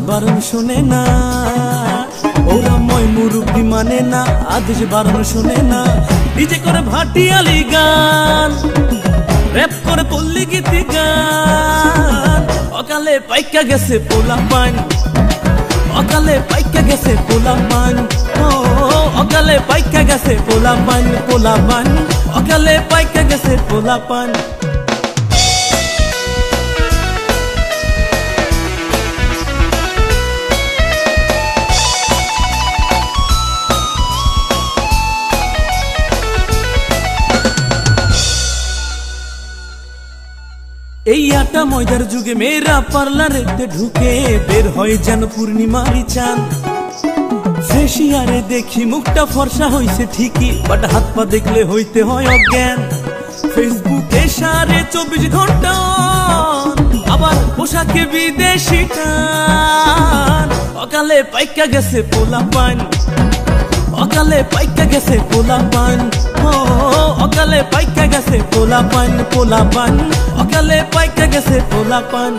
বারণ শোনে না, ওরা মই মুরব্বি মানে না, আদেশ বারণ শোনে না। ডিজে করে ভাটিয়ালি গান, র‍্যাপ করে পল্লী গীতি গান। অকালে পাইকা গেছে পোলা পান, অকালে পাইকা গেছে পোলা পান, ও অকালে পাইকা গেছে পোলা পান, পোলা পান অকালে পাইকা গেছে পোলা পান। এই আটা ময়দার যুগে মেয়েরা পার্লারেতে ঢুকে বের হয় যেন পূর্ণিমারি চাঁদ। ফেসিয়ারে দেখি মুখটা ফর্সা হইছে ঠিকই, বাট হাত পা দেখলে হইতে হয় অজ্ঞান। ফেসবুকে 24 ঘন্টা, আবার পোশাকে বিদেশি টান। অকালে পাইকা গেছে পোলা পান, অকালে পাইকা গেছে পোলা পান, ও অকালে পাইকা গেছে পোলা পান, পোলা পান অকালে পাইকা গেছে পোলা পান।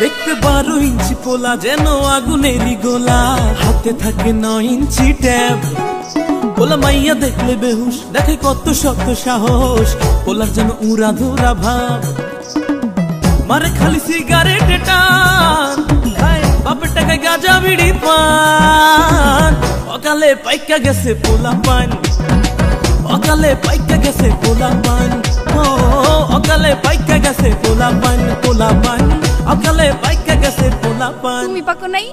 দেখতে 12 ইঞ্চি পোলা যেন আগুনেরই গোলা, হাতে থাকে 9 ইঞ্চি ট্যাব। পোলা মাইয়া দেখলে বেহুশ, দেখে কত শক্ত সাহস, পোলার যেন উড়া ধরা ভাব। মারে খালি সিগারেট টান, খায় বাপের টাকায় গাঁজা বিড়ি পান। অকালে পাইকা গেছে পোলা পান, অকালে পাইকা গেছে পোলা পান, ও অকালে পাইকা গেছে পোলা পান, পোলা পান অকালে পাইকা গেছে পোলা পান। তুমি পাকো নাই?